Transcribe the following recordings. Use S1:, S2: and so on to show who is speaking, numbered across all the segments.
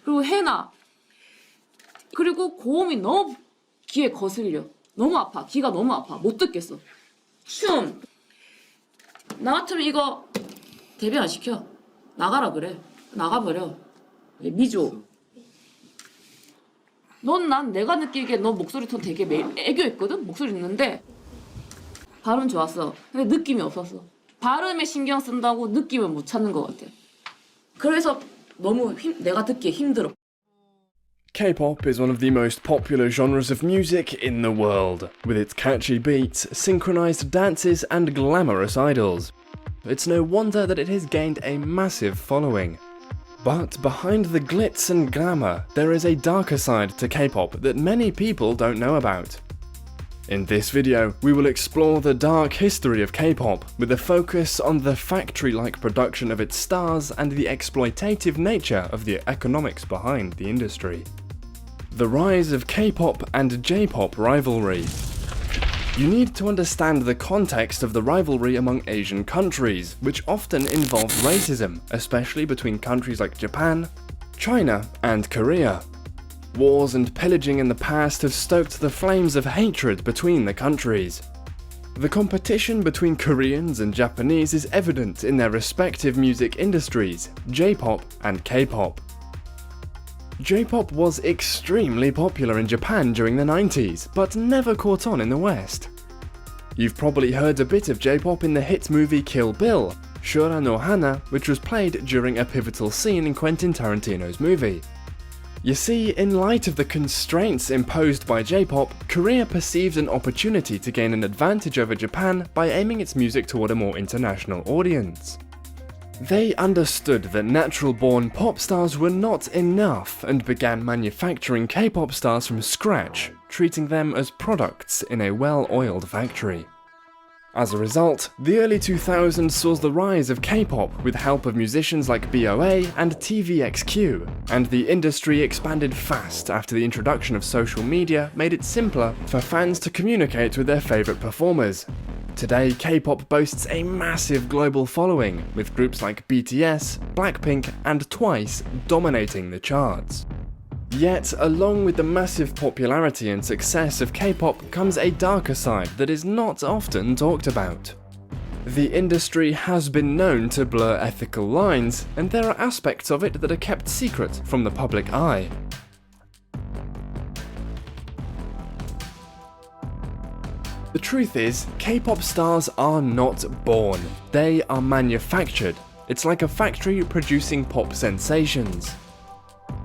S1: 그리고 해나. 그리고 고음이 너무 귀에 거슬려. 너무 아파. 귀가 너무 아파. 못 듣겠어. 춤. 나 같으면 이거 데뷔 안 시켜. 나가라 그래. 나가버려. 미조. 난 내가 느끼기에 너 목소리 톤 되게 애교 있거든? 목소리 있는데 발음 좋았어. 근데 느낌이 없었어. 발음에 신경 쓴다고 느낌을 못 찾는 것 같아. 그래서 너무 내가 듣기에 힘들어.
S2: K-pop is one of the most popular genres of music in the world, with its catchy beats, synchronized dances and glamorous idols. It's no wonder that it has gained a massive following. But behind the glitz and glamour, there is a darker side to K-pop that many people don't know about. In this video, we will explore the dark history of K-pop, with a focus on the factory-like production of its stars and the exploitative nature of the economics behind the industry. The rise of K-pop and J-pop rivalry. You need to understand the context of the rivalry among Asian countries, which often involve racism, especially between countries like Japan, China, and Korea. Wars and pillaging in the past have stoked the flames of hatred between the countries. The competition between Koreans and Japanese is evident in their respective music industries, J-pop and K-pop. J-pop was extremely popular in Japan during the 90s, but never caught on in the West. You've probably heard a bit of J-pop in the hit movie Kill Bill, Shura no Hana, which was played during a pivotal scene in Quentin Tarantino's movie. You see, in light of the constraints imposed by J-pop, Korea perceived an opportunity to gain an advantage over Japan by aiming its music toward a more international audience. They understood that natural-born pop stars were not enough and began manufacturing K-pop stars from scratch, treating them as products in a well-oiled factory. As a result, the early 2000s saw the rise of K-pop with help of musicians like BOA and TVXQ, and the industry expanded fast after the introduction of social media made it simpler for fans to communicate with their favorite performers. Today, K-pop boasts a massive global following, with groups like BTS, Blackpink, and Twice dominating the charts. Yet, along with the massive popularity and success of K-pop comes a darker side that is not often talked about. The industry has been known to blur ethical lines, and there are aspects of it that are kept secret from the public eye. The truth is, K-pop stars are not born, they are manufactured. It's like a factory producing pop sensations.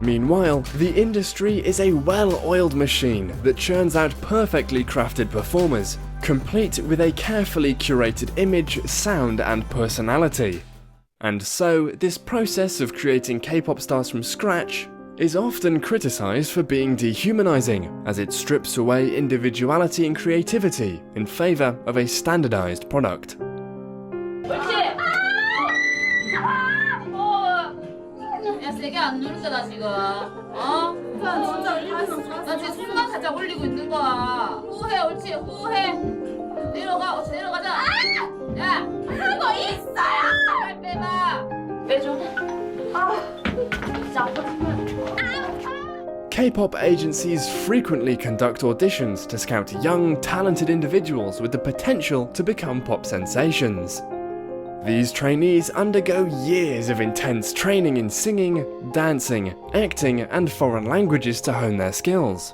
S2: Meanwhile, the industry is a well-oiled machine that churns out perfectly crafted performers, complete with a carefully curated image, sound, and personality. And so, this process of creating K-pop stars from scratch is often criticized for being dehumanizing, as it strips away individuality and creativity in favor of a standardized product.
S1: 야, 세게 안 누른다, 나 지금. 어? 나 지금 숨만 살짝 올리고 있는 거야. 호흡해, 옳지, 호흡해. 내려가, 내려가자. 야! 하고 있어요! 빨리 빼봐. 빼줘. 진짜 아프다.
S2: K-pop agencies frequently conduct auditions to scout young, talented individuals with the potential to become pop sensations. These trainees undergo years of intense training in singing, dancing, acting, and foreign languages to hone their skills.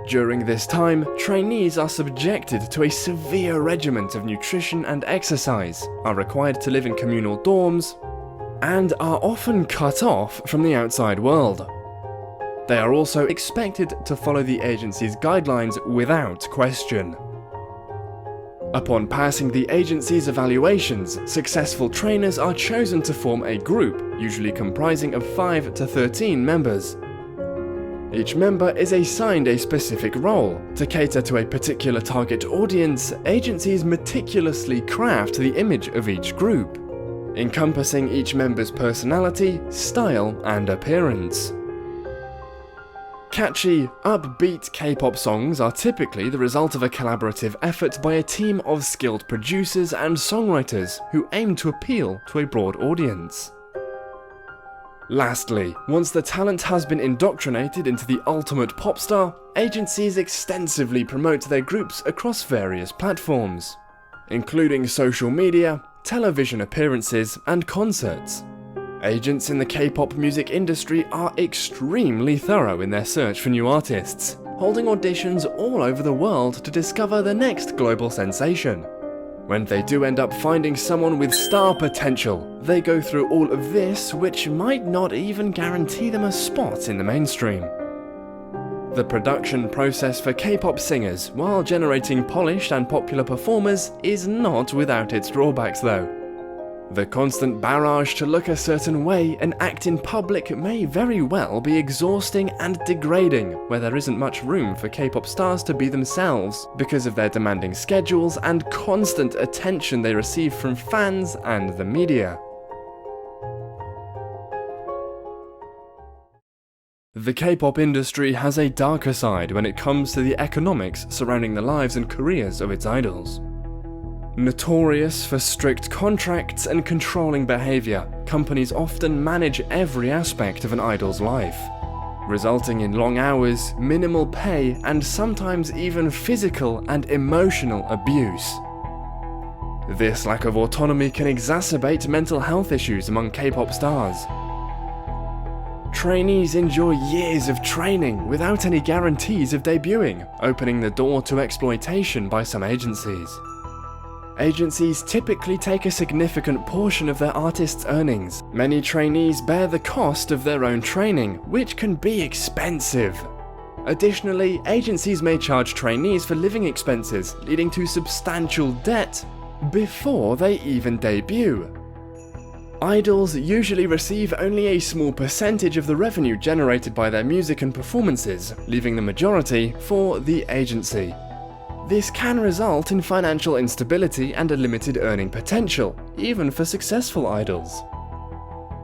S2: During this time, trainees are subjected to a severe regimen of nutrition and exercise, are required to live in communal dorms, and are often cut off from the outside world. They are also expected to follow the agency's guidelines without question. Upon passing the agency's evaluations, successful trainers are chosen to form a group, usually comprising of 5 to 13 members. Each member is assigned a specific role. To cater to a particular target audience, agencies meticulously craft the image of each group, encompassing each member's personality, style, and appearance. Catchy, upbeat K-pop songs are typically the result of a collaborative effort by a team of skilled producers and songwriters who aim to appeal to a broad audience. Lastly, once the talent has been indoctrinated into the ultimate pop star, agencies extensively promote their groups across various platforms, including social media, television appearances, and concerts. Agents in the K-pop music industry are extremely thorough in their search for new artists, holding auditions all over the world to discover the next global sensation. When they do end up finding someone with star potential, they go through all of this, which might not even guarantee them a spot in the mainstream. The production process for K-pop singers, while generating polished and popular performers, is not without its drawbacks though. The constant barrage to look a certain way and act in public may very well be exhausting and degrading, where there isn't much room for K-pop stars to be themselves because of their demanding schedules and constant attention they receive from fans and the media. The K-pop industry has a darker side when it comes to the economics surrounding the lives and careers of its idols. Notorious for strict contracts and controlling behavior, companies often manage every aspect of an idol's life, resulting in long hours, minimal pay, and sometimes even physical and emotional abuse. This lack of autonomy can exacerbate mental health issues among K-pop stars. Trainees enjoy years of training without any guarantees of debuting, opening the door to exploitation by some agencies. Agencies typically take a significant portion of their artists' earnings. Many trainees bear the cost of their own training, which can be expensive. Additionally, agencies may charge trainees for living expenses, leading to substantial debt before they even debut. Idols usually receive only a small percentage of the revenue generated by their music and performances, leaving the majority for the agency. This can result in financial instability and a limited earning potential, even for successful idols.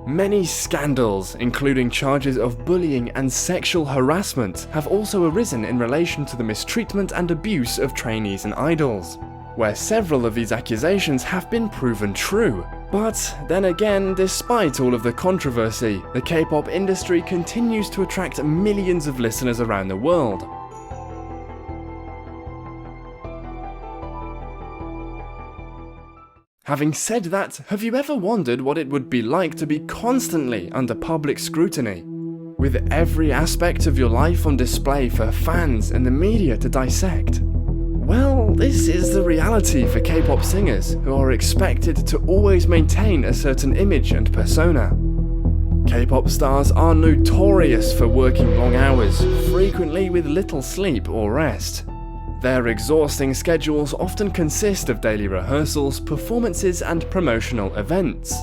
S2: Many scandals, including charges of bullying and sexual harassment, have also arisen in relation to the mistreatment and abuse of trainees and idols, where several of these accusations have been proven true. But then again, despite all of the controversy, the K-pop industry continues to attract millions of listeners around the world. Having said that, have you ever wondered what it would be like to be constantly under public scrutiny, with every aspect of your life on display for fans and the media to dissect? Well, this is the reality for K-pop singers, who are expected to always maintain a certain image and persona. K-pop stars are notorious for working long hours, frequently with little sleep or rest. Their exhausting schedules often consist of daily rehearsals, performances, and promotional events.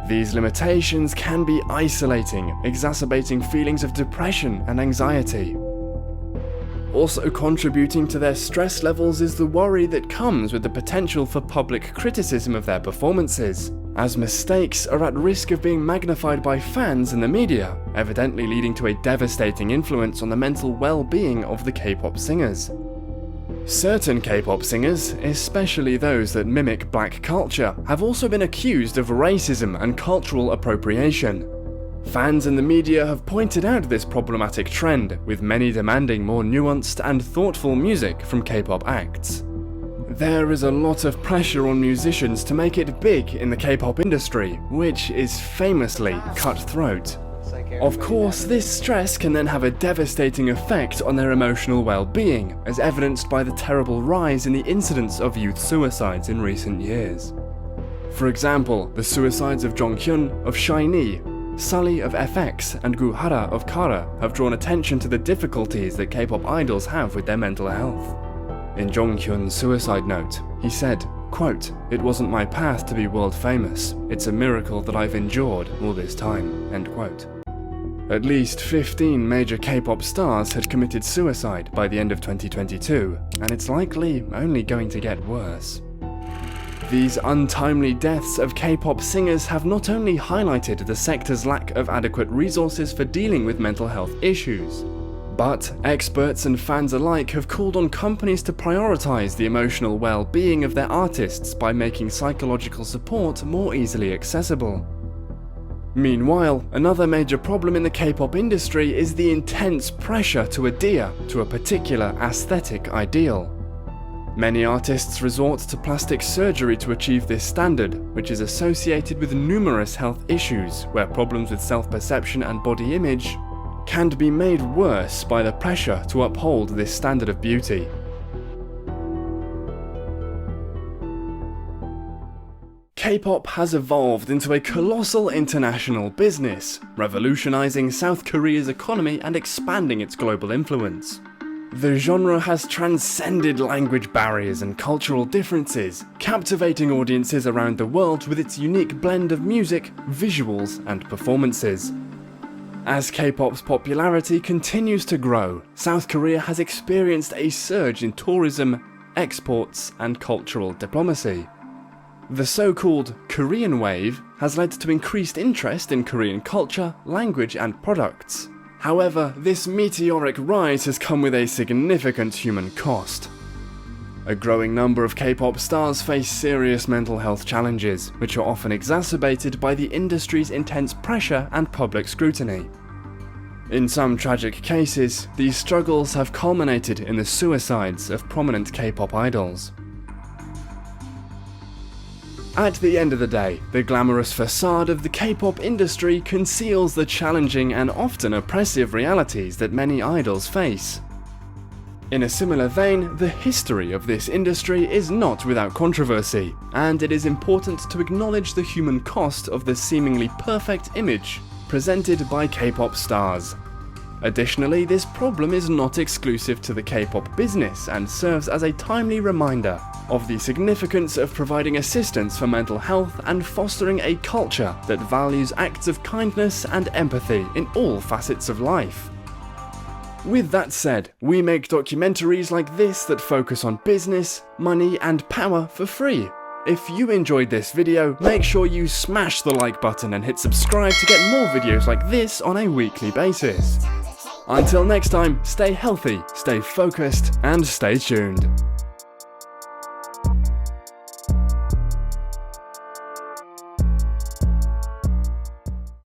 S2: These limitations can be isolating, exacerbating feelings of depression and anxiety. Also contributing to their stress levels is the worry that comes with the potential for public criticism of their performances, as mistakes are at risk of being magnified by fans and the media, evidently leading to a devastating influence on the mental well-being of the K-pop singers. Certain K-pop singers, especially those that mimic black culture, have also been accused of racism and cultural appropriation. Fans and the media have pointed out this problematic trend, with many demanding more nuanced and thoughtful music from K-pop acts. There is a lot of pressure on musicians to make it big in the K-pop industry, which is famously cutthroat. Of course, this stress can then have a devastating effect on their emotional well-being, as evidenced by the terrible rise in the incidence of youth suicides in recent years. For example, the suicides of Jonghyun of SHINee, Sully of FX, and Guhara of Kara have drawn attention to the difficulties that K-pop idols have with their mental health. In Jonghyun's suicide note, he said, quote, "It wasn't my path to be world famous. It's a miracle that I've endured all this time," end quote. At least 15 major K-pop stars had committed suicide by the end of 2022, and it's likely only going to get worse. These untimely deaths of K-pop singers have not only highlighted the sector's lack of adequate resources for dealing with mental health issues, but experts and fans alike have called on companies to prioritize the emotional well-being of their artists by making psychological support more easily accessible. Meanwhile, another major problem in the K-pop industry is the intense pressure to adhere to a particular aesthetic ideal. Many artists resort to plastic surgery to achieve this standard, which is associated with numerous health issues where problems with self-perception and body image can be made worse by the pressure to uphold this standard of beauty. K-pop has evolved into a colossal international business, revolutionizing South Korea's economy and expanding its global influence. The genre has transcended language barriers and cultural differences, captivating audiences around the world with its unique blend of music, visuals, and performances. As K-pop's popularity continues to grow, South Korea has experienced a surge in tourism, exports, and cultural diplomacy. The so-called Korean wave has led to increased interest in Korean culture, language, and products. However, this meteoric rise has come with a significant human cost. A growing number of K-pop stars face serious mental health challenges, which are often exacerbated by the industry's intense pressure and public scrutiny. In some tragic cases, these struggles have culminated in the suicides of prominent K-pop idols. At the end of the day, the glamorous facade of the K-pop industry conceals the challenging and often oppressive realities that many idols face. In a similar vein, the history of this industry is not without controversy, and it is important to acknowledge the human cost of the seemingly perfect image presented by K-pop stars. Additionally, this problem is not exclusive to the K-pop business and serves as a timely reminder of the significance of providing assistance for mental health and fostering a culture that values acts of kindness and empathy in all facets of life. With that said, we make documentaries like this that focus on business, money, and power for free. If you enjoyed this video, make sure you smash the like button and hit subscribe to get more videos like this on a weekly basis. Until next time, stay healthy, stay focused, and stay tuned.